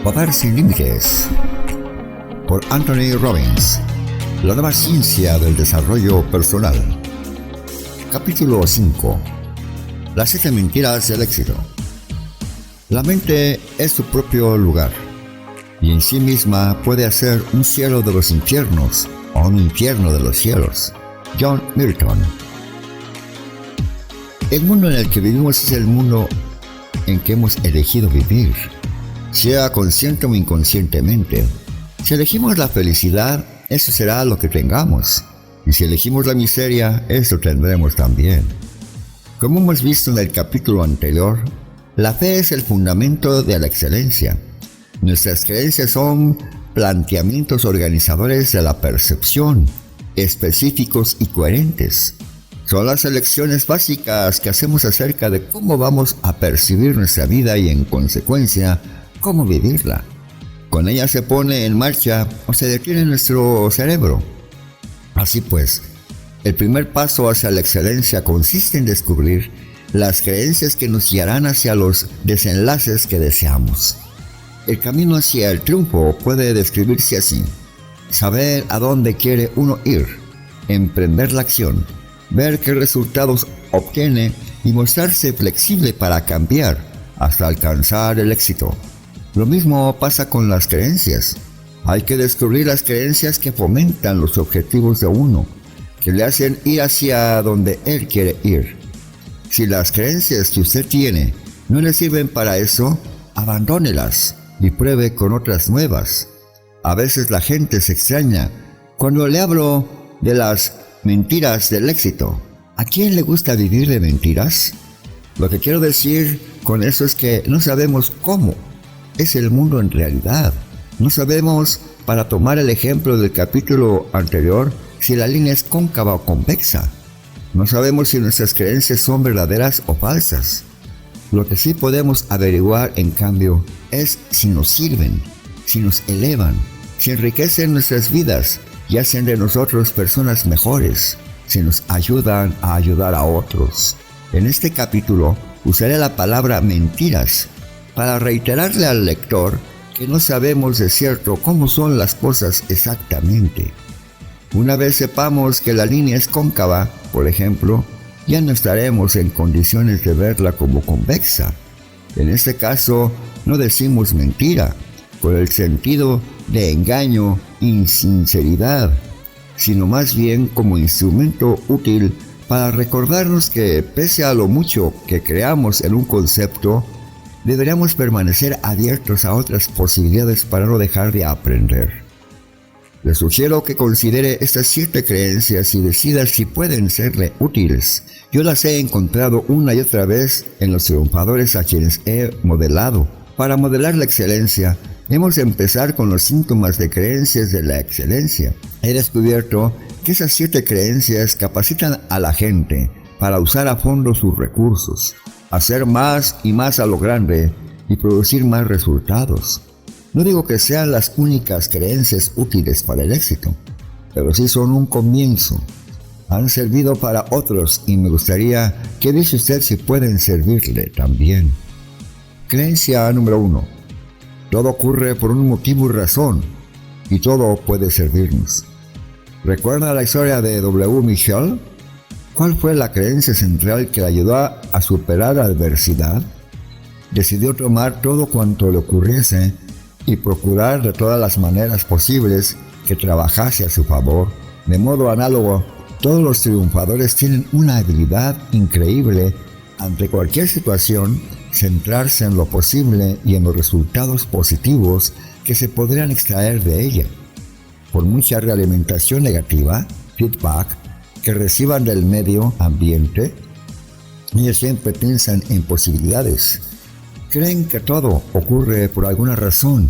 Poder sin límites, por Anthony Robbins, la nueva ciencia del desarrollo personal. Capítulo 5. Las 7 mentiras del éxito. La mente es su propio lugar, y en sí misma puede hacer un cielo de los infiernos o un infierno de los cielos. John Milton. El mundo en el que vivimos es el mundo en que hemos elegido vivir, sea consciente o inconscientemente. Si elegimos la felicidad, eso será lo que tengamos, y si elegimos la miseria, eso tendremos también. Como hemos visto en el capítulo anterior, la fe es el fundamento de la excelencia. Nuestras creencias son planteamientos organizadores de la percepción, específicos y coherentes. Son las elecciones básicas que hacemos acerca de cómo vamos a percibir nuestra vida y, en consecuencia, cómo vivirla. Con ella se pone en marcha o se detiene nuestro cerebro. Así pues, el primer paso hacia la excelencia consiste en descubrir las creencias que nos guiarán hacia los desenlaces que deseamos. El camino hacia el triunfo puede describirse así: saber a dónde quiere uno ir, emprender la acción, ver qué resultados obtiene y mostrarse flexible para cambiar hasta alcanzar el éxito. Lo mismo pasa con las creencias. Hay que descubrir las creencias que fomentan los objetivos de uno, que le hacen ir hacia donde él quiere ir. Si las creencias que usted tiene no le sirven para eso, abandónelas y pruebe con otras nuevas. A veces la gente se extraña cuando le hablo de las mentiras del éxito. ¿A quién le gusta vivir de mentiras? Lo que quiero decir con eso es que no sabemos cómo es el mundo en realidad. No sabemos, para tomar el ejemplo del capítulo anterior, si la línea es cóncava o convexa. No sabemos si nuestras creencias son verdaderas o falsas. Lo que sí podemos averiguar, en cambio, es si nos sirven, si nos elevan, si enriquecen nuestras vidas y hacen de nosotros personas mejores, si nos ayudan a ayudar a otros. En este capítulo usaré la palabra mentiras para reiterarle al lector que no sabemos de cierto cómo son las cosas exactamente. Una vez sepamos que la línea es cóncava, por ejemplo, ya no estaremos en condiciones de verla como convexa. En este caso, no decimos mentira, con el sentido de engaño y sinceridad, sino más bien como instrumento útil para recordarnos que, pese a lo mucho que creamos en un concepto, deberíamos permanecer abiertos a otras posibilidades para no dejar de aprender. Le sugiero que considere estas 7 creencias y decida si pueden serle útiles. Yo las he encontrado una y otra vez en los triunfadores a quienes he modelado. Para modelar la excelencia, hemos de empezar con los síntomas de creencias de la excelencia. He descubierto que esas 7 creencias capacitan a la gente para usar a fondo sus recursos, hacer más y más a lo grande y producir más resultados. No digo que sean las únicas creencias útiles para el éxito, pero sí son un comienzo. Han servido para otros y me gustaría que dice usted si pueden servirle también. Creencia número 1. Todo ocurre por un motivo y razón, y todo puede servirnos. ¿Recuerda la historia de W. Michel? ¿Cuál fue la creencia central que le ayudó a superar la adversidad? Decidió tomar todo cuanto le ocurriese y procurar de todas las maneras posibles que trabajase a su favor. De modo análogo, todos los triunfadores tienen una habilidad increíble ante cualquier situación, centrarse en lo posible y en los resultados positivos que se podrían extraer de ella. Por mucha realimentación negativa, feedback, que reciban del medio ambiente, ellos siempre piensan en posibilidades. Creen que todo ocurre por alguna razón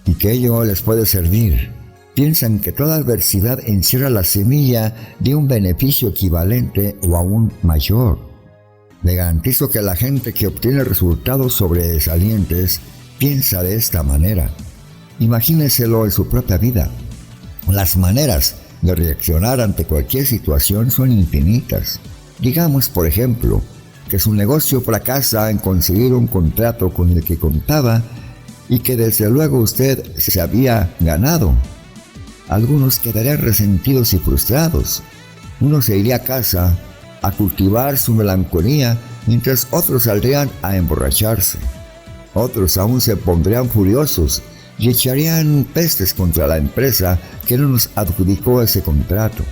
y que ello les puede servir. Piensan que toda adversidad encierra la semilla de un beneficio equivalente o aún mayor. Le garantizo que la gente que obtiene resultados sobresalientes piensa de esta manera. Imagínenselo en su propia vida. Las maneras de reaccionar ante cualquier situación son infinitas. Digamos, por ejemplo, que su negocio fracasa en conseguir un contrato con el que contaba y que desde luego usted se había ganado. Algunos quedarían resentidos y frustrados. Uno se iría a casa a cultivar su melancolía, mientras otros saldrían a emborracharse. Otros aún se pondrían furiosos y echarían pestes contra la empresa que no nos adjudicó ese contrato.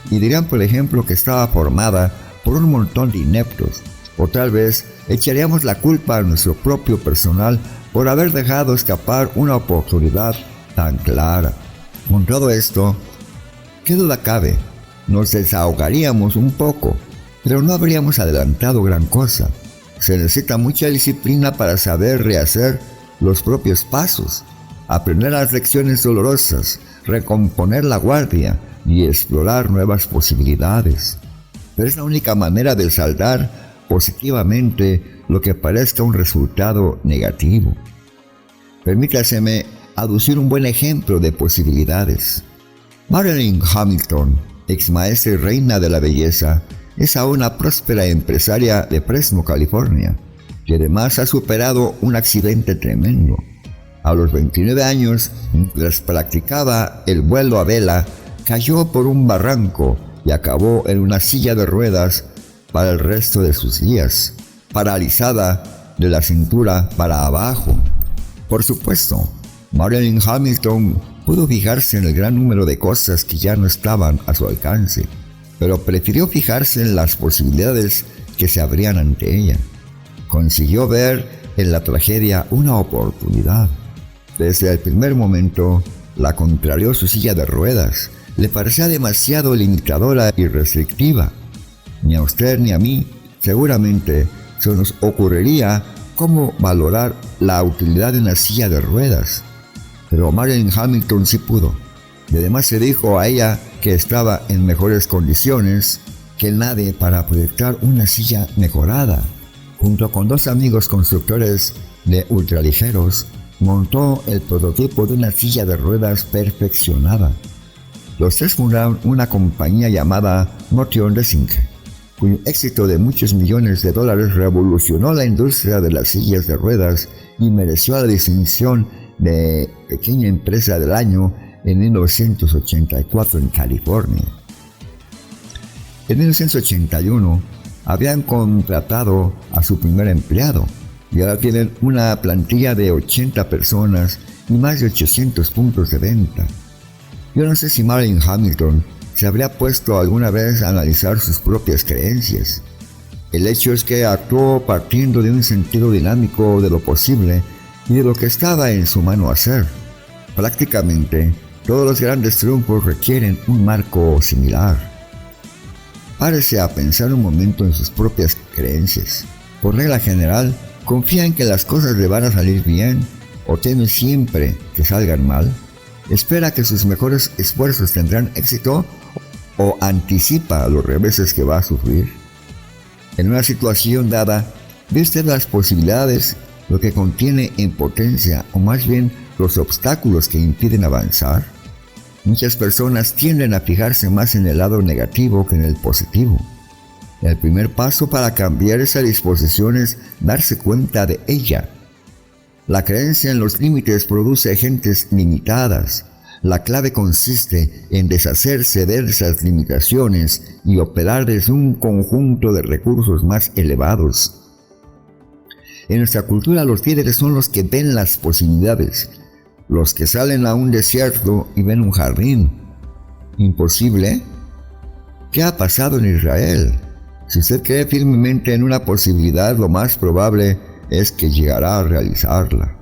Y dirían, por ejemplo, que estaba formada por un montón de ineptos. O tal vez echaríamos la culpa a nuestro propio personal por haber dejado escapar una oportunidad tan clara. Con todo esto, ¿qué duda cabe? Nos desahogaríamos un poco, pero no habríamos adelantado gran cosa. Se necesita mucha disciplina para saber rehacer los propios pasos, aprender las lecciones dolorosas, recomponer la guardia y explorar nuevas posibilidades. Pero es la única manera de saldar positivamente lo que parezca un resultado negativo. Permítaseme aducir un buen ejemplo de posibilidades. Marilyn Hamilton, ex maestra y reina de la belleza, es ahora una próspera empresaria de Fresno, California, y además ha superado un accidente tremendo. A los 29 años, mientras practicaba el vuelo a vela, cayó por un barranco y acabó en una silla de ruedas para el resto de sus días, paralizada de la cintura para abajo. Por supuesto, Marilyn Hamilton pudo fijarse en el gran número de cosas que ya no estaban a su alcance, pero prefirió fijarse en las posibilidades que se abrían ante ella. Consiguió ver en la tragedia una oportunidad. Desde el primer momento, la contrarió su silla de ruedas. Le parecía demasiado limitadora y restrictiva. Ni a usted ni a mí, seguramente, se nos ocurriría cómo valorar la utilidad de una silla de ruedas. Pero Marilyn Hamilton sí pudo. Y además se dijo a ella que estaba en mejores condiciones que nadie para proyectar una silla mejorada. Junto con dos amigos constructores de ultraligeros, montó el prototipo de una silla de ruedas perfeccionada. Los tres fundaron una compañía llamada Motion Racing, cuyo éxito de muchos millones de dólares revolucionó la industria de las sillas de ruedas y mereció la distinción de Pequeña Empresa del Año en 1984 en California. En 1981 habían contratado a su primer empleado y ahora tienen una plantilla de 80 personas y más de 800 puntos de venta. Yo no sé si Marilyn Hamilton se habría puesto alguna vez a analizar sus propias creencias. El hecho es que actuó partiendo de un sentido dinámico de lo posible y de lo que estaba en su mano hacer. Prácticamente, todos los grandes triunfos requieren un marco similar. Párese a pensar un momento en sus propias creencias. Por regla general, confía en que las cosas le van a salir bien o teme siempre que salgan mal. Espera que sus mejores esfuerzos tendrán éxito o anticipa los reveses que va a sufrir. En una situación dada, ve usted las posibilidades, lo que contiene en potencia o más bien los obstáculos que impiden avanzar. Muchas personas tienden a fijarse más en el lado negativo que en el positivo. El primer paso para cambiar esa disposición es darse cuenta de ella. La creencia en los límites produce gentes limitadas. La clave consiste en deshacerse de esas limitaciones y operar desde un conjunto de recursos más elevados. En nuestra cultura los líderes son los que ven las posibilidades, los que salen a un desierto y ven un jardín. ¿Imposible? ¿Qué ha pasado en Israel? Si usted cree firmemente en una posibilidad, lo más probable es que llegará a realizarla.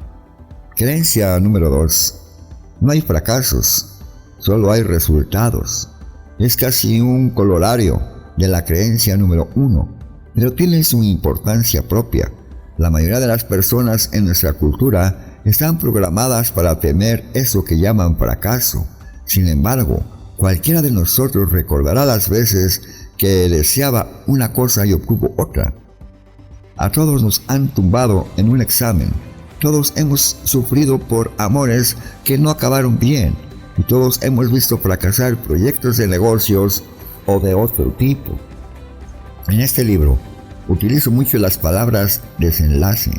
Creencia número 2. No hay fracasos, solo hay resultados. Es casi un colorario de la creencia número 1, pero tiene su importancia propia. La mayoría de las personas en nuestra cultura están programadas para temer eso que llaman fracaso. Sin embargo, cualquiera de nosotros recordará las veces que deseaba una cosa y obtuvo otra. A todos nos han tumbado en un examen. Todos hemos sufrido por amores que no acabaron bien. Y todos hemos visto fracasar proyectos de negocios o de otro tipo. En este libro, utilizo mucho las palabras desenlace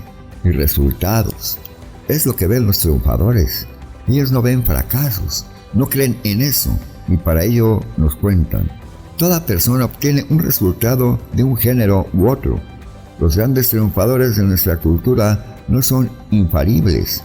y resultados. es lo que ven los triunfadores. Ellos no ven fracasos, no creen en eso, y para ello nos cuentan. Toda persona obtiene un resultado de un género u otro. Los grandes triunfadores de nuestra cultura no son infalibles,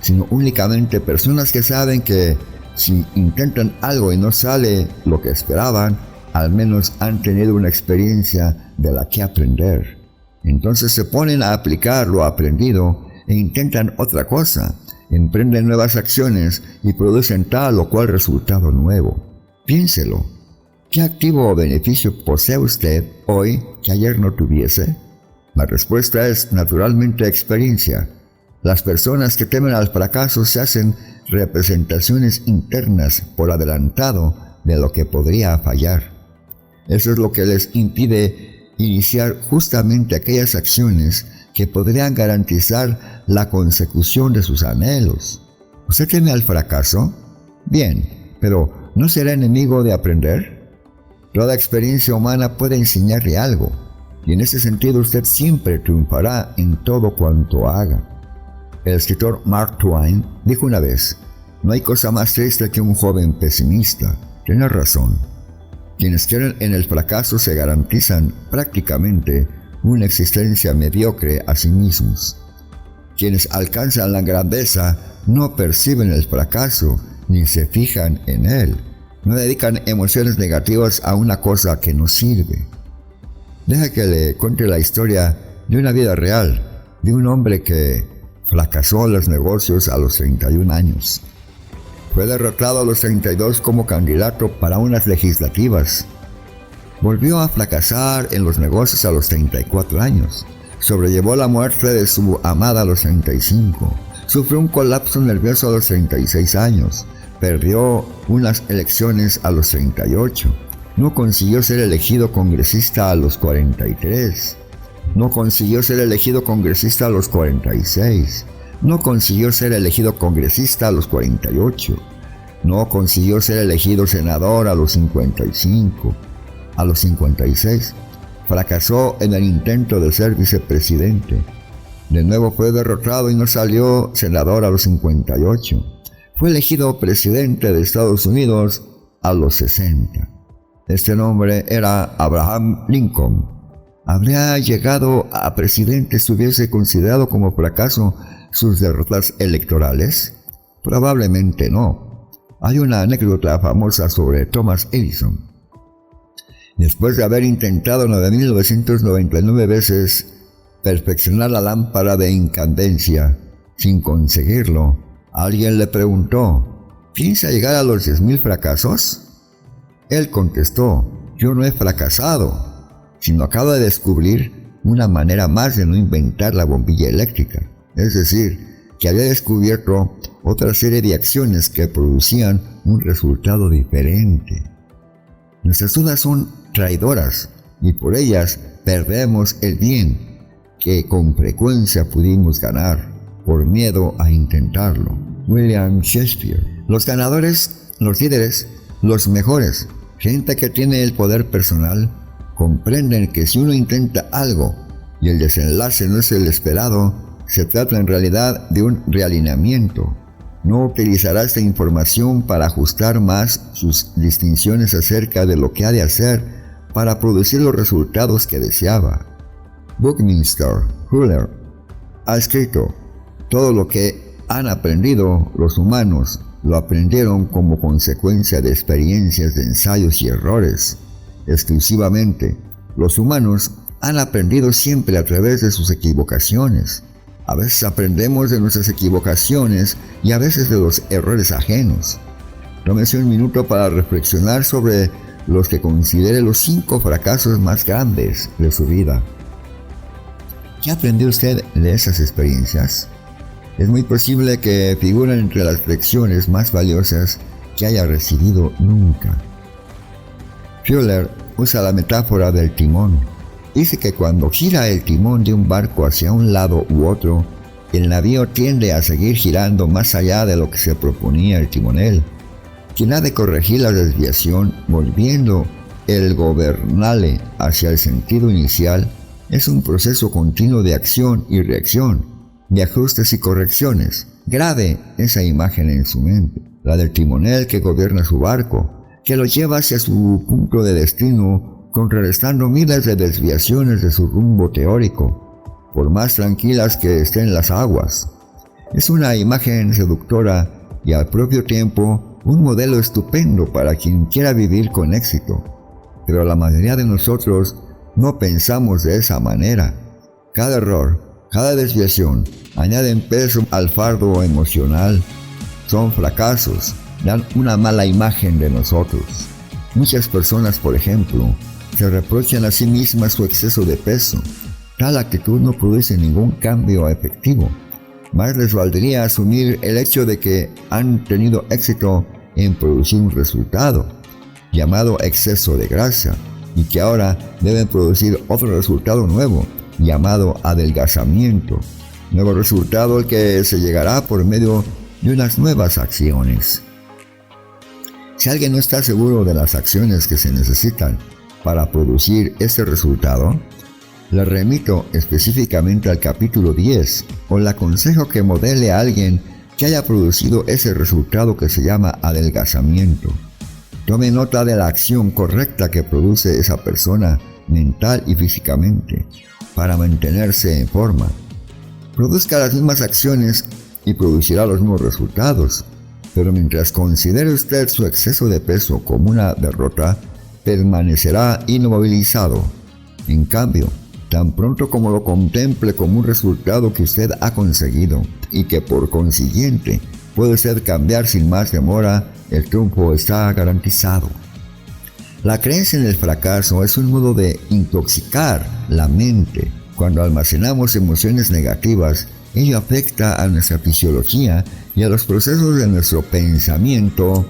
sino únicamente personas que saben que si intentan algo y no sale lo que esperaban, al menos han tenido una experiencia de la que aprender. Entonces se ponen a aplicar lo aprendido e intentan otra cosa, emprenden nuevas acciones y producen tal o cual resultado nuevo. Piénselo. ¿Qué activo o beneficio posee usted hoy que ayer no tuviese? La respuesta es naturalmente experiencia. Las personas que temen al fracaso se hacen representaciones internas por adelantado de lo que podría fallar. Eso es lo que les impide iniciar justamente aquellas acciones que podrían garantizar la consecución de sus anhelos. ¿Usted teme al fracaso? Bien, pero ¿no será enemigo de aprender? Toda experiencia humana puede enseñarle algo, y en ese sentido usted siempre triunfará en todo cuanto haga. El escritor Mark Twain dijo una vez: no hay cosa más triste que un joven pesimista. Tiene razón. Quienes creen en el fracaso se garantizan prácticamente una existencia mediocre a sí mismos. Quienes alcanzan la grandeza no perciben el fracaso ni se fijan en él. No dedican emociones negativas a una cosa que no sirve. Deja que le cuente la historia de una vida real, de un hombre que fracasó en los negocios a los 31 años. Fue derrotado a los 32 como candidato para unas legislativas. Volvió a fracasar en los negocios a los 34 años. Sobrellevó la muerte de su amada a los 35. Sufrió un colapso nervioso a los 36 años. Perdió unas elecciones a los 38. No consiguió ser elegido congresista a los 43. No consiguió ser elegido congresista a los 46. No consiguió ser elegido congresista a los 48. No consiguió ser elegido senador a los 55. A los 56. Fracasó en el intento de ser vicepresidente. De nuevo fue derrotado y no salió senador a los 58. Fue elegido presidente de Estados Unidos a los 60. Este nombre era Abraham Lincoln. ¿Habría llegado a presidente si hubiese considerado como fracaso sus derrotas electorales? Probablemente no. Hay una anécdota famosa sobre Thomas Edison. Después de haber intentado 9.999 veces perfeccionar la lámpara de incandescencia sin conseguirlo, alguien le preguntó: ¿piensa llegar a los 10.000 fracasos? Él contestó: yo no he fracasado, sino acabo de descubrir una manera más de no inventar la bombilla eléctrica. Es decir, que había descubierto otra serie de acciones que producían un resultado diferente. Nuestras dudas son traidoras y por ellas perdemos el bien que con frecuencia pudimos ganar por miedo a intentarlo. William Shakespeare. Los ganadores, los líderes, los mejores, gente que tiene el poder personal, comprenden que si uno intenta algo y el desenlace no es el esperado, se trata en realidad de un realineamiento. No utilizará esta información para ajustar más sus distinciones acerca de lo que ha de hacer para producir los resultados que deseaba. Buckminster Fuller ha escrito: todo lo que han aprendido los humanos lo aprendieron como consecuencia de experiencias de ensayos y errores. Exclusivamente, los humanos han aprendido siempre a través de sus equivocaciones. A veces aprendemos de nuestras equivocaciones y a veces de los errores ajenos. Tómese un minuto para reflexionar sobre los que considere los 5 fracasos más grandes de su vida. ¿Qué aprendió usted de esas experiencias? Es muy posible que figuren entre las lecciones más valiosas que haya recibido nunca. Fuller usa la metáfora del timón. Dice que cuando gira el timón de un barco hacia un lado u otro, el navío tiende a seguir girando más allá de lo que se proponía el timonel, quien ha de corregir la desviación volviendo el gobernale hacia el sentido inicial. Es un proceso continuo de acción y reacción. de ajustes y correcciones. Grabe esa imagen en su mente, la del timonel que gobierna su barco, que lo lleva hacia su punto de destino, contrarrestando miles de desviaciones de su rumbo teórico, por más tranquilas que estén las aguas. Es una imagen seductora y al propio tiempo un modelo estupendo para quien quiera vivir con éxito. Pero la mayoría de nosotros no pensamos de esa manera. Cada error, cada desviación, añaden peso al fardo emocional. Son fracasos, dan una mala imagen de nosotros. Muchas personas, por ejemplo, se reprochan a sí mismas su exceso de peso. Tal actitud no produce ningún cambio efectivo. Más les valdría asumir el hecho de que han tenido éxito en producir un resultado, llamado exceso de grasa, y que ahora deben producir otro resultado nuevo, llamado adelgazamiento. Nuevo resultado al que se llegará por medio de unas nuevas acciones. Si alguien no está seguro de las acciones que se necesitan para producir este resultado, le remito específicamente al capítulo 10, o le aconsejo que modele a alguien que haya producido ese resultado que se llama adelgazamiento. Tome nota de la acción correcta que produce esa persona mental y físicamente para mantenerse en forma. Produzca las mismas acciones y producirá los mismos resultados, pero mientras considere usted su exceso de peso como una derrota, permanecerá inmovilizado. En cambio, tan pronto como lo contemple como un resultado que usted ha conseguido y que por consiguiente puede usted cambiar sin más demora, el triunfo está garantizado. La creencia en el fracaso es un modo de intoxicar la mente. Cuando almacenamos emociones negativas, ello afecta a nuestra fisiología y a los procesos de nuestro pensamiento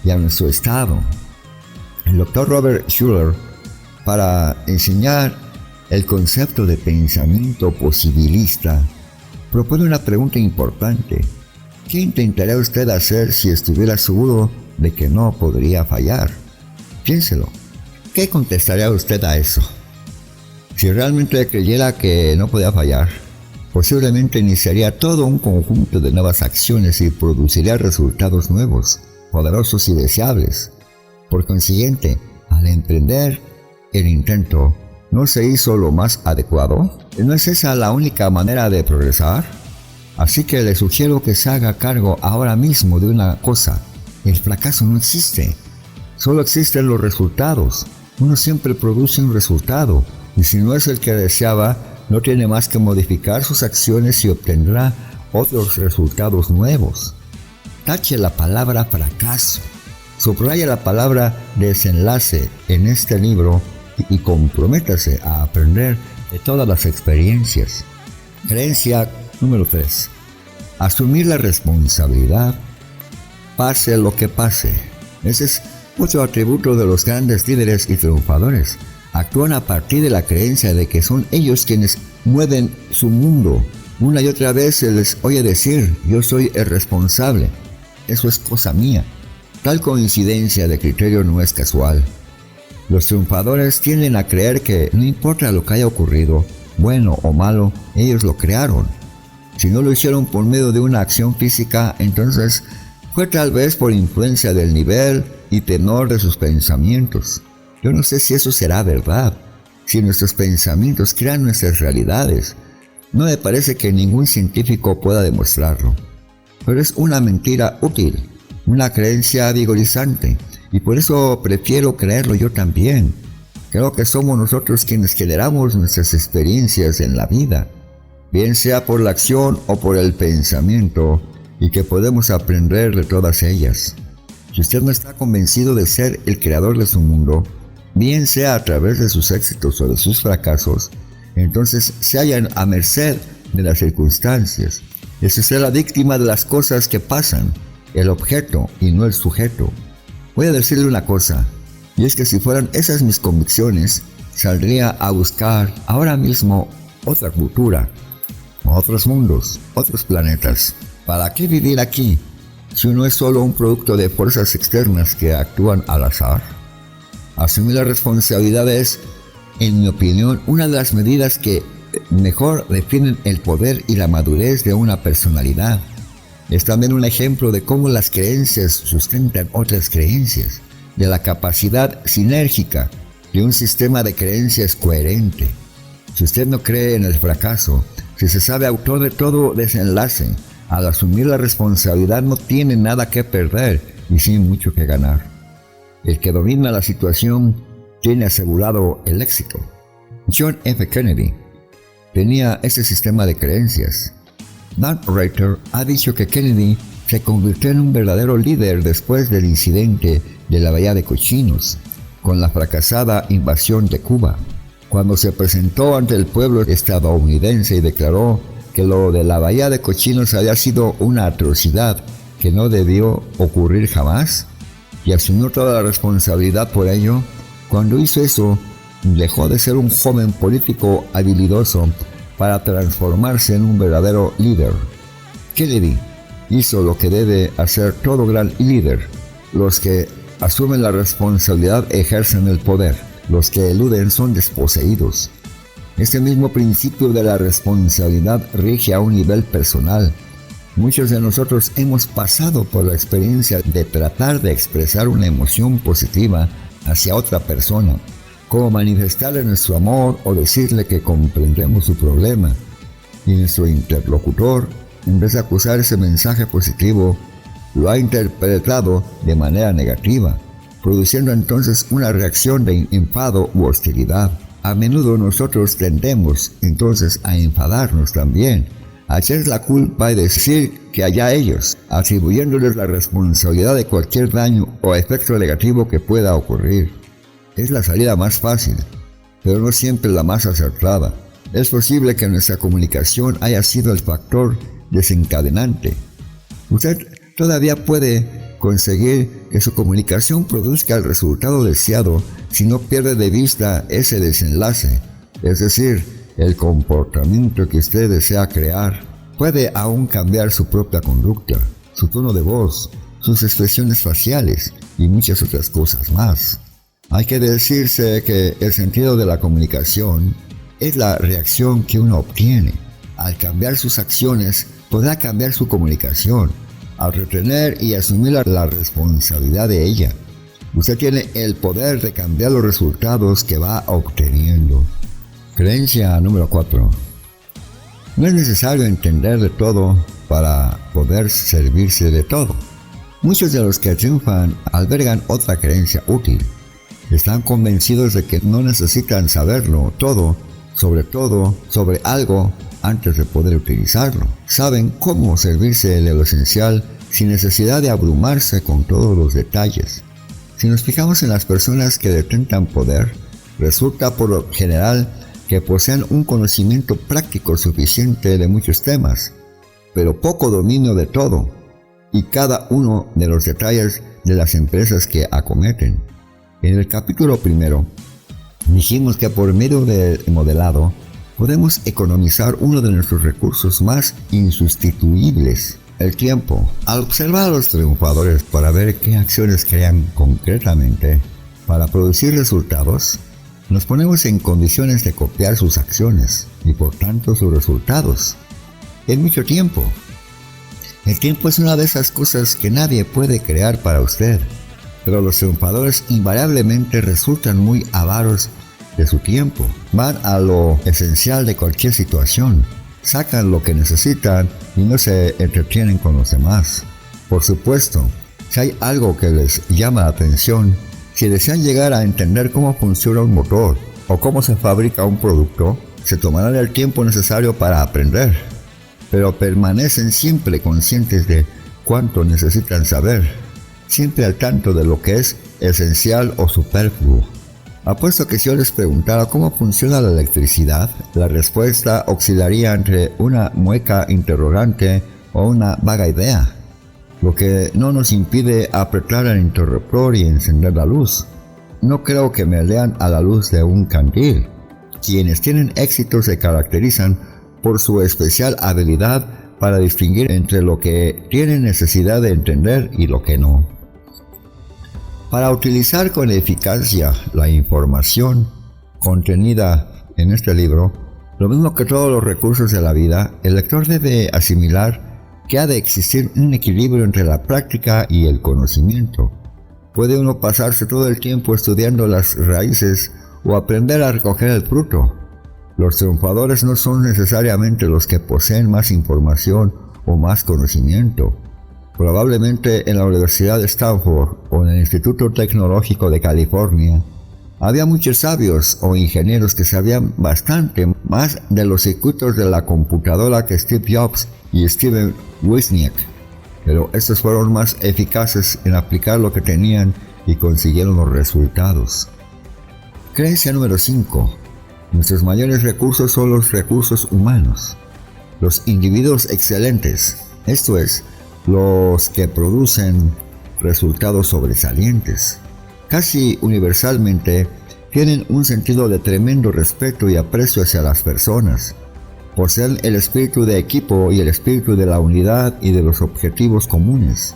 y a nuestro estado. El Dr. Robert Schuller, para enseñar el concepto de pensamiento posibilista, propone una pregunta importante. ¿Qué intentaría usted hacer si estuviera seguro de que no podría fallar? Piénselo. ¿Qué contestaría usted a eso? Si realmente creyera que no podía fallar, posiblemente iniciaría todo un conjunto de nuevas acciones y produciría resultados nuevos, poderosos y deseables. Por consiguiente, al emprender el intento, ¿no se hizo lo más adecuado? ¿No es esa la única manera de progresar? Así que le sugiero que se haga cargo ahora mismo de una cosa. El fracaso no existe. Solo existen los resultados. Uno siempre produce un resultado, y si no es el que deseaba, no tiene más que modificar sus acciones y obtendrá otros resultados nuevos. Tache la palabra fracaso. Subraya la palabra desenlace en este libro y comprométase a aprender de todas las experiencias. Creencia número 3. Asumir la responsabilidad, pase lo que pase. Ese es otro atributo de los grandes líderes y triunfadores. Actúan a partir de la creencia de que son ellos quienes mueven su mundo. Una y otra vez se les oye decir: yo soy el responsable, eso es cosa mía. Tal coincidencia de criterio no es casual. Los triunfadores tienden a creer que no importa lo que haya ocurrido, bueno o malo, ellos lo crearon. Si no lo hicieron por medio de una acción física, entonces fue tal vez por influencia del nivel y tenor de sus pensamientos. Yo no sé si eso será verdad, si nuestros pensamientos crean nuestras realidades. No me parece que ningún científico pueda demostrarlo. Pero es una mentira útil, una creencia vigorizante, y por eso prefiero creerlo yo también. Creo que somos nosotros quienes generamos nuestras experiencias en la vida, bien sea por la acción o por el pensamiento, y que podemos aprender de todas ellas. Si usted no está convencido de ser el creador de su mundo, bien sea a través de sus éxitos o de sus fracasos, entonces se hallan a merced de las circunstancias. Es ser la víctima de las cosas que pasan, el objeto y no el sujeto. Voy a decirle una cosa, y es que si fueran esas mis convicciones, saldría a buscar ahora mismo otra cultura, otros mundos, otros planetas. ¿Para qué vivir aquí si uno es solo un producto de fuerzas externas que actúan al azar? Asumir la responsabilidad es, en mi opinión, una de las medidas que mejor definen el poder y la madurez de una personalidad. Es también un ejemplo de cómo las creencias sustentan otras creencias, de la capacidad sinérgica de un sistema de creencias coherente. Si usted no cree en el fracaso, si se sabe autor de todo desenlace, al asumir la responsabilidad no tiene nada que perder y sí mucho que ganar. El que domina la situación tiene asegurado el éxito. John F. Kennedy tenía este sistema de creencias. Dan Rather ha dicho que Kennedy se convirtió en un verdadero líder después del incidente de la Bahía de Cochinos, con la fracasada invasión de Cuba, cuando se presentó ante el pueblo estadounidense y declaró que lo de la Bahía de Cochinos había sido una atrocidad que no debió ocurrir jamás, y asumió toda la responsabilidad por ello. Cuando hizo eso, dejó de ser un joven político habilidoso para transformarse en un verdadero líder. Kennedy hizo lo que debe hacer todo gran líder. Los que asumen la responsabilidad ejercen el poder. Los que eluden son desposeídos. Este mismo principio de la responsabilidad rige a un nivel personal. Muchos de nosotros hemos pasado por la experiencia de tratar de expresar una emoción positiva hacia otra persona, como manifestarle nuestro amor o decirle que comprendemos su problema, y nuestro interlocutor, en vez de acusar ese mensaje positivo, lo ha interpretado de manera negativa, produciendo entonces una reacción de enfado u hostilidad. A menudo nosotros tendemos entonces a enfadarnos también, a echar la culpa y decir que allá ellos, atribuyéndoles la responsabilidad de cualquier daño o efecto negativo que pueda ocurrir. Es la salida más fácil, pero no siempre la más acertada. Es posible que nuestra comunicación haya sido el factor desencadenante. Usted todavía puede conseguir que su comunicación produzca el resultado deseado si no pierde de vista ese desenlace, es decir, el comportamiento que usted desea crear. Puede aún cambiar su propia conducta, su tono de voz, sus expresiones faciales y muchas otras cosas más. Hay que decirse que el sentido de la comunicación es la reacción que uno obtiene. Al cambiar sus acciones, podrá cambiar su comunicación, al retener y asumir la responsabilidad de ella. Usted tiene el poder de cambiar los resultados que va obteniendo. Creencia número 4. No es necesario entender de todo para poder servirse de todo. Muchos de los que triunfan albergan otra creencia útil. Están convencidos de que no necesitan saberlo todo sobre algo antes de poder utilizarlo. Saben cómo servirse de lo esencial sin necesidad de abrumarse con todos los detalles. Si nos fijamos en las personas que detentan poder, resulta por lo general que poseen un conocimiento práctico suficiente de muchos temas, pero poco dominio de todo y cada uno de los detalles de las empresas que acometen. En el capítulo 1 dijimos que por medio del modelado podemos economizar uno de nuestros recursos más insustituibles, el tiempo. Al observar a los triunfadores para ver qué acciones crean concretamente para producir resultados, nos ponemos en condiciones de copiar sus acciones y por tanto sus resultados en mucho tiempo. El tiempo es una de esas cosas que nadie puede crear para usted, pero los triunfadores invariablemente resultan muy avaros de su tiempo. Van a lo esencial de cualquier situación, sacan lo que necesitan y no se entretienen con los demás. Por supuesto, si hay algo que les llama la atención, si desean llegar a entender cómo funciona un motor o cómo se fabrica un producto, se tomarán el tiempo necesario para aprender, pero permanecen siempre conscientes de cuánto necesitan saber, siempre al tanto de lo que es esencial o superfluo. Apuesto que si yo les preguntara cómo funciona la electricidad, la respuesta oscilaría entre una mueca interrogante o una vaga idea, lo que no nos impide apretar el interruptor y encender la luz. No creo que me lean a la luz de un candil. Quienes tienen éxito se caracterizan por su especial habilidad para distinguir entre lo que tienen necesidad de entender y lo que no. Para utilizar con eficacia la información contenida en este libro, Lo mismo que todos los recursos de la vida, el lector debe asimilar que ha de existir un equilibrio entre la práctica y el conocimiento. Puede uno pasarse todo el tiempo estudiando las raíces o aprender a recoger el fruto. Los triunfadores no son necesariamente los que poseen más información o más conocimiento. Probablemente en la Universidad de Stanford o en el Instituto Tecnológico de California había muchos sabios o ingenieros que sabían bastante más de los circuitos de la computadora que Steve Jobs y Steven Wozniak, pero estos fueron más eficaces en aplicar lo que tenían y consiguieron los resultados. Creencia número 5. Nuestros mayores recursos son los recursos humanos. Los individuos excelentes, esto es, los que producen resultados sobresalientes, casi universalmente tienen un sentido de tremendo respeto y aprecio hacia las personas. Poseen el espíritu de equipo y el espíritu de la unidad y de los objetivos comunes.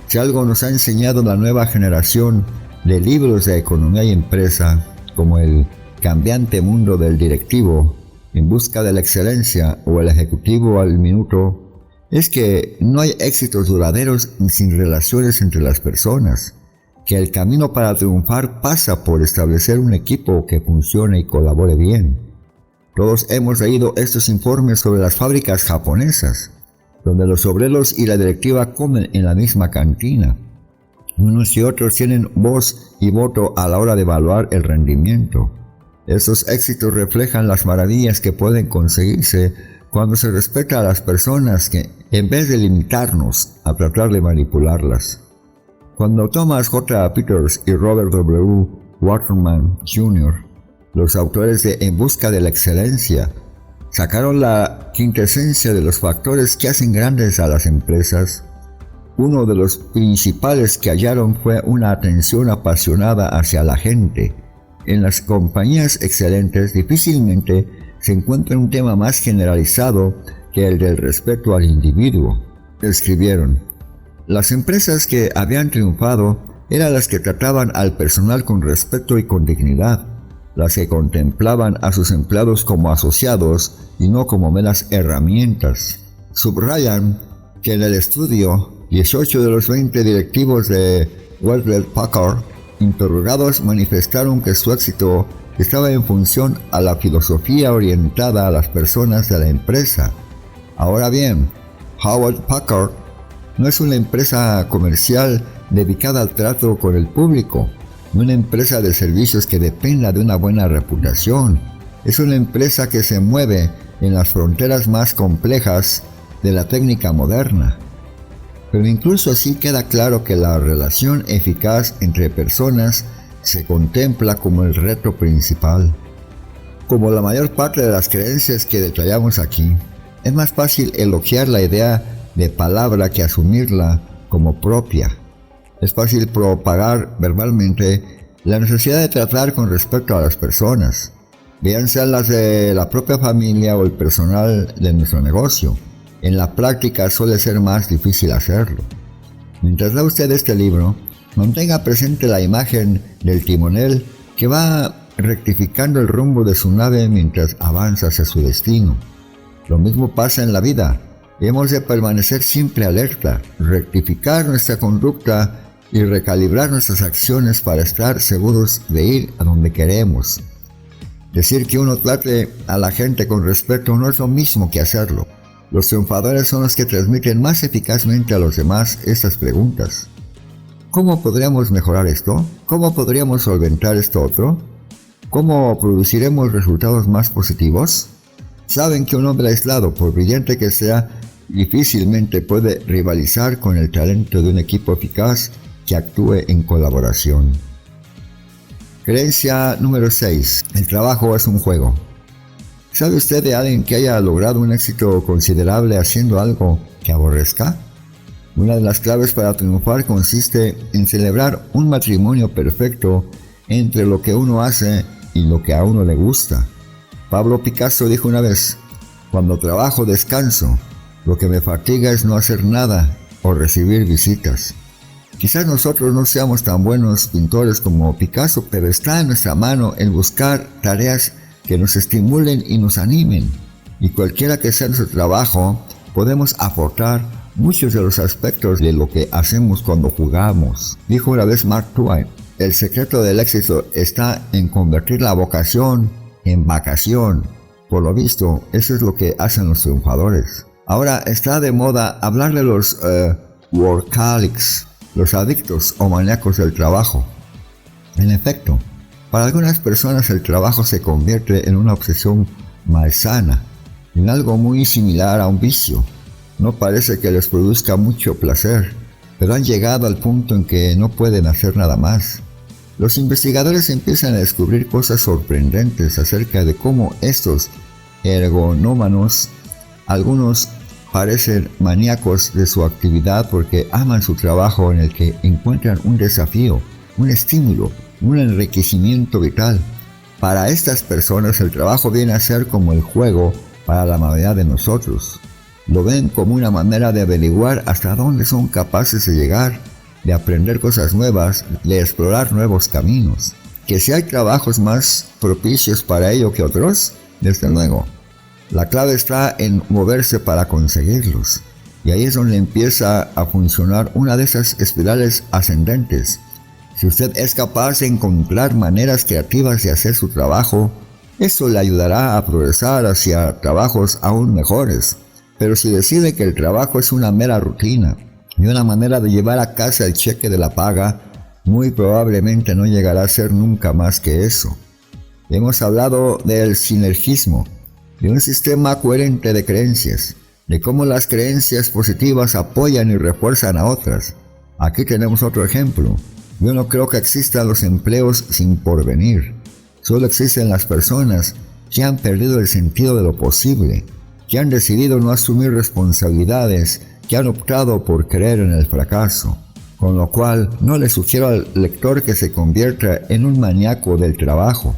Si algo nos ha enseñado la nueva generación de libros de economía y empresa, como el cambiante mundo del directivo en busca de la excelencia o el ejecutivo al minuto, es que no hay éxitos duraderos sin relaciones entre las personas, que el camino para triunfar pasa por establecer un equipo que funcione y colabore bien. Todos hemos leído estos informes sobre las fábricas japonesas, donde los obreros y la directiva comen en la misma cantina. Unos y otros tienen voz y voto a la hora de evaluar el rendimiento. Estos éxitos reflejan las maravillas que pueden conseguirse cuando se respeta a las personas que, en vez de limitarnos a tratar de manipularlas. Cuando Thomas J. Peters y Robert W. Waterman Jr., los autores de En busca de la excelencia, sacaron la quintesencia de los factores que hacen grandes a las empresas, uno de los principales que hallaron fue una atención apasionada hacia la gente. En las compañías excelentes difícilmente se encuentra un tema más generalizado que el del respeto al individuo. Escribieron: las empresas que habían triunfado eran las que trataban al personal con respeto y con dignidad, las que contemplaban a sus empleados como asociados y no como meras herramientas. Subrayan que en el estudio, 18 de los 20 directivos de Hewlett-Packard interrogados manifestaron que su éxito estaba en función a la filosofía orientada a las personas de la empresa. Ahora bien, Hewlett-Packard no es una empresa comercial dedicada al trato con el público, no una empresa de servicios que dependa de una buena reputación. Es una empresa que se mueve en las fronteras más complejas de la técnica moderna. Pero incluso así queda claro que la relación eficaz entre personas se contempla como el reto principal. Como la mayor parte de las creencias que detallamos aquí, es más fácil elogiar la idea de palabra que asumirla como propia. Es fácil propagar verbalmente la necesidad de tratar con respeto a las personas, bien sean las de la propia familia o el personal de nuestro negocio. En la práctica suele ser más difícil hacerlo. Mientras lea usted este libro, mantenga presente la imagen del timonel que va rectificando el rumbo de su nave mientras avanza hacia su destino. Lo mismo pasa en la vida. Hemos de permanecer siempre alerta, rectificar nuestra conducta y recalibrar nuestras acciones para estar seguros de ir a donde queremos. Decir que uno trate a la gente con respeto no es lo mismo que hacerlo. Los triunfadores son los que transmiten más eficazmente a los demás estas preguntas. ¿Cómo podríamos mejorar esto? ¿Cómo podríamos solventar esto otro? ¿Cómo produciremos resultados más positivos? Saben que un hombre aislado, por brillante que sea, difícilmente puede rivalizar con el talento de un equipo eficaz que actúe en colaboración. Creencia número 6. El trabajo es un juego. ¿Sabe usted de alguien que haya logrado un éxito considerable haciendo algo que aborrezca? Una de las claves para triunfar consiste en celebrar un matrimonio perfecto entre lo que uno hace y lo que a uno le gusta. Pablo Picasso dijo una vez: cuando trabajo descanso, lo que me fatiga es no hacer nada o recibir visitas. Quizás nosotros no seamos tan buenos pintores como Picasso, pero está en nuestra mano el buscar tareas que nos estimulen y nos animen. Y cualquiera que sea nuestro trabajo, podemos aportar muchos de los aspectos de lo que hacemos cuando jugamos. Dijo una vez Mark Twain, el secreto del éxito está en convertir la vocación en vacación. Por lo visto, eso es lo que hacen los triunfadores. Ahora está de moda hablar de los workaholics, los adictos o maníacos del trabajo. En efecto, para algunas personas el trabajo se convierte en una obsesión malsana, en algo muy similar a un vicio. No parece que les produzca mucho placer, pero han llegado al punto en que no pueden hacer nada más. Los investigadores empiezan a descubrir cosas sorprendentes acerca de cómo estos ergonómanos, algunos parecen maníacos de su actividad porque aman su trabajo en el que encuentran un desafío, un estímulo, un enriquecimiento vital. Para estas personas el trabajo viene a ser como el juego para la mayoría de nosotros. Lo ven como una manera de averiguar hasta dónde son capaces de llegar, de aprender cosas nuevas, de explorar nuevos caminos. Que si hay trabajos más propicios para ello que otros, desde luego. La clave está en moverse para conseguirlos. Y ahí es donde empieza a funcionar una de esas espirales ascendentes. Si usted es capaz de encontrar maneras creativas de hacer su trabajo, eso le ayudará a progresar hacia trabajos aún mejores. Pero si decide que el trabajo es una mera rutina y una manera de llevar a casa el cheque de la paga, muy probablemente no llegará a ser nunca más que eso. Hemos hablado del sinergismo, de un sistema coherente de creencias, de cómo las creencias positivas apoyan y refuerzan a otras. Aquí tenemos otro ejemplo. Yo no creo que existan los empleos sin porvenir. Solo existen las personas que han perdido el sentido de lo posible, que han decidido no asumir responsabilidades, que han optado por creer en el fracaso. Con lo cual, no le sugiero al lector que se convierta en un maníaco del trabajo.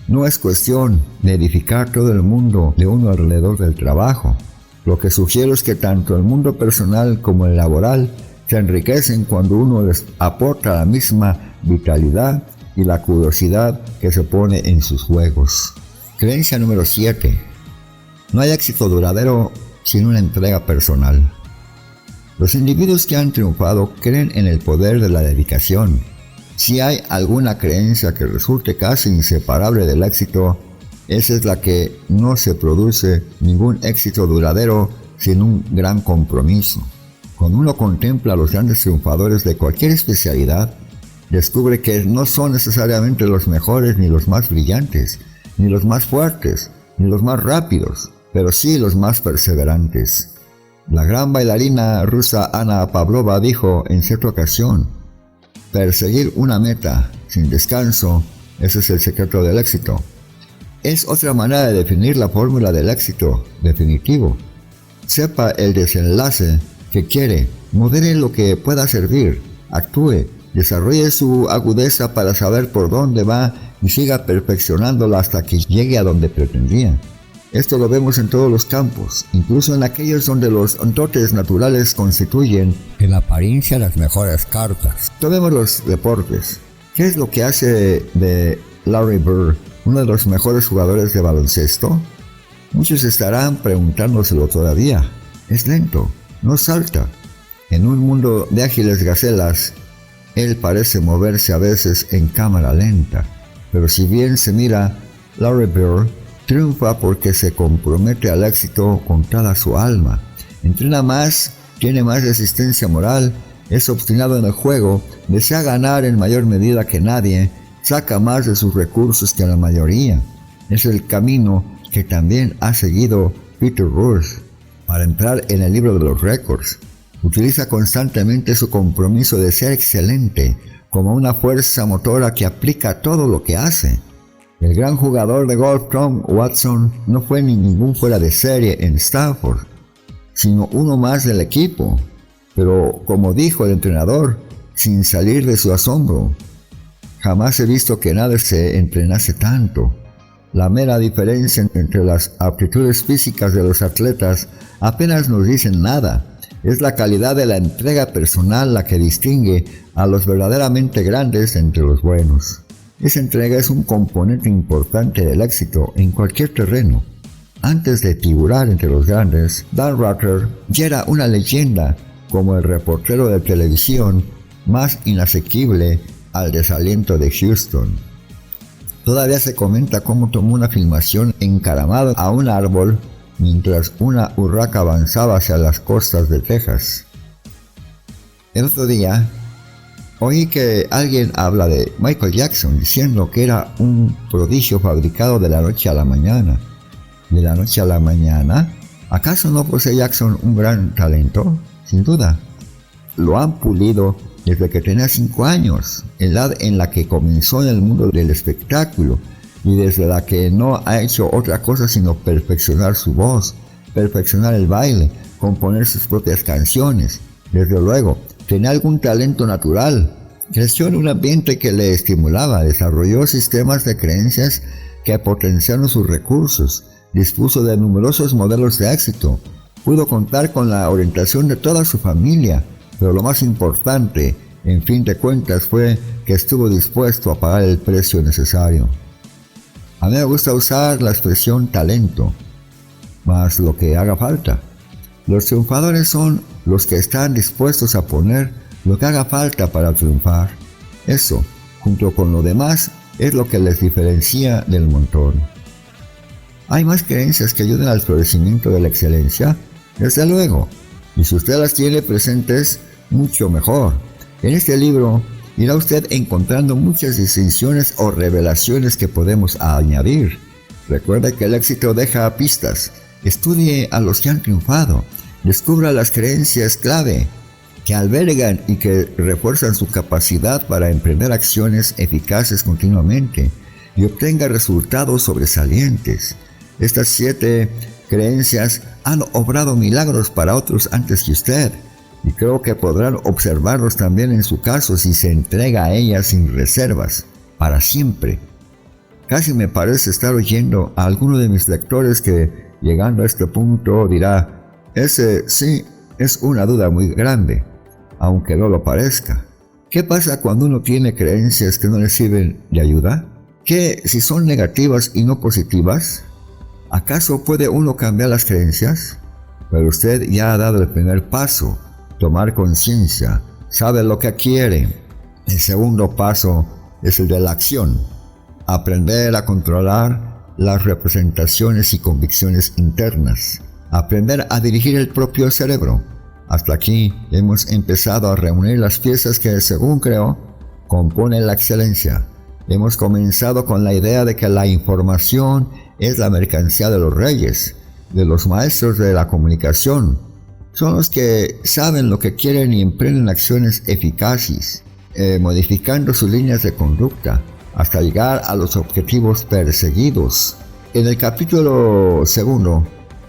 No es cuestión de edificar todo el mundo de uno alrededor del trabajo. Lo que sugiero es que tanto el mundo personal como el laboral se enriquecen cuando uno les aporta la misma vitalidad y la curiosidad que se pone en sus juegos. Creencia número 7. No hay éxito duradero sin una entrega personal. Los individuos que han triunfado creen en el poder de la dedicación. Si hay alguna creencia que resulte casi inseparable del éxito, esa es la que no se produce ningún éxito duradero sin un gran compromiso. Cuando uno contempla a los grandes triunfadores de cualquier especialidad, descubre que no son necesariamente los mejores ni los más brillantes, ni los más fuertes, ni los más rápidos, pero sí los más perseverantes. La gran bailarina rusa Anna Pavlova dijo en cierta ocasión: perseguir una meta sin descanso, ese es el secreto del éxito. Es otra manera de definir la fórmula del éxito definitivo. Sepa el desenlace que quiere, modere lo que pueda servir, actúe, desarrolle su agudeza para saber por dónde va y siga perfeccionándola hasta que llegue a donde pretendía. Esto lo vemos en todos los campos, incluso en aquellos donde los dotes naturales constituyen en apariencia las mejores cartas. Tomemos los deportes. ¿Qué es lo que hace de Larry Bird uno de los mejores jugadores de baloncesto? Muchos estarán preguntándoselo todavía. Es lento, no salta. En un mundo de ágiles gacelas, él parece moverse a veces en cámara lenta. Pero si bien se mira, Larry Bird triunfa porque se compromete al éxito con toda su alma. Entrena más, tiene más resistencia moral, es obstinado en el juego, desea ganar en mayor medida que nadie, saca más de sus recursos que la mayoría. Es el camino que también ha seguido Peter Rush para entrar en el libro de los récords. Utiliza constantemente su compromiso de ser excelente como una fuerza motora que aplica todo lo que hace. El gran jugador de golf Tom Watson no fue ningún fuera de serie en Stanford, sino uno más del equipo, pero como dijo el entrenador, sin salir de su asombro: jamás he visto que nadie se entrenase tanto. La mera diferencia entre las aptitudes físicas de los atletas apenas nos dicen nada. Es la calidad de la entrega personal la que distingue a los verdaderamente grandes entre los buenos. Esa entrega es un componente importante del éxito en cualquier terreno. Antes de figurar entre los grandes, Dan Rather ya era una leyenda como el reportero de televisión más inasequible al desaliento de Houston. Todavía se comenta cómo tomó una filmación encaramado a un árbol mientras una urraca avanzaba hacia las costas de Texas. El otro día oí que alguien habla de Michael Jackson diciendo que era un prodigio fabricado de la noche a la mañana. ¿De la noche a la mañana? ¿Acaso no posee Jackson un gran talento? Sin duda. Lo han pulido desde que tenía 5 años, edad en la que comenzó en el mundo del espectáculo y desde la que no ha hecho otra cosa sino perfeccionar su voz, perfeccionar el baile, componer sus propias canciones. Desde luego, tenía algún talento natural. Creció en un ambiente que le estimulaba, desarrolló sistemas de creencias que potenciaron sus recursos, dispuso de numerosos modelos de éxito, pudo contar con la orientación de toda su familia, pero lo más importante, en fin de cuentas, fue que estuvo dispuesto a pagar el precio necesario. A mí me gusta usar la expresión talento, más lo que haga falta. Los triunfadores son los que están dispuestos a poner lo que haga falta para triunfar. Eso, junto con lo demás, es lo que les diferencia del montón. ¿Hay más creencias que ayuden al florecimiento de la excelencia? Desde luego, y si usted las tiene presentes, mucho mejor. En este libro irá usted encontrando muchas distinciones o revelaciones que podemos añadir. Recuerde que el éxito deja pistas. Estudie a los que han triunfado. Descubra las creencias clave que albergan y que refuerzan su capacidad para emprender acciones eficaces continuamente y obtenga resultados sobresalientes. Estas 7 creencias han obrado milagros para otros antes que usted, y creo que podrán observarlos también en su caso si se entrega a ellas sin reservas, para siempre. Casi me parece estar oyendo a alguno de mis lectores que, llegando a este punto, dirá: ese sí es una duda muy grande, aunque no lo parezca. ¿Qué pasa cuando uno tiene creencias que no le sirven de ayuda? ¿Qué si son negativas y no positivas? ¿Acaso puede uno cambiar las creencias? Pero usted ya ha dado el primer paso, tomar conciencia, sabe lo que quiere. El segundo paso es el de la acción, aprender a controlar las representaciones y convicciones internas, aprender a dirigir el propio cerebro. Hasta aquí hemos empezado a reunir las piezas que, según creo, componen la excelencia. Hemos comenzado con la idea de que la información es la mercancía de los reyes, de los maestros de la comunicación. Son los que saben lo que quieren y emprenden acciones eficaces, modificando sus líneas de conducta hasta llegar a los objetivos perseguidos. En el capítulo 2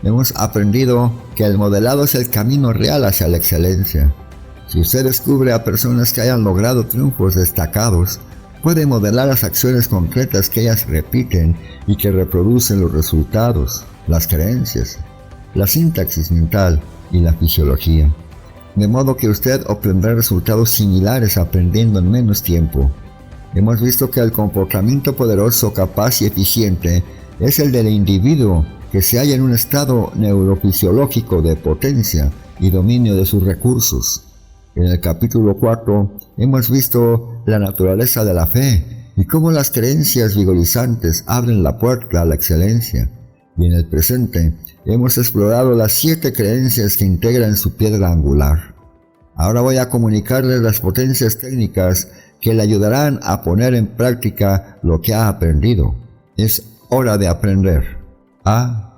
hemos aprendido que el modelado es el camino real hacia la excelencia. Si usted descubre a personas que hayan logrado triunfos destacados, puede modelar las acciones concretas que ellas repiten y que reproducen los resultados, las creencias, la sintaxis mental y la fisiología. De modo que usted obtendrá resultados similares aprendiendo en menos tiempo. Hemos visto que el comportamiento poderoso, capaz y eficiente es el del individuo que se halla en un estado neurofisiológico de potencia y dominio de sus recursos. En el capítulo 4 hemos visto la naturaleza de la fe y cómo las creencias vigorizantes abren la puerta a la excelencia. Y en el presente hemos explorado las 7 creencias que integran su piedra angular. Ahora voy a comunicarles las potencias técnicas que le ayudarán a poner en práctica lo que ha aprendido. Es hora de aprender a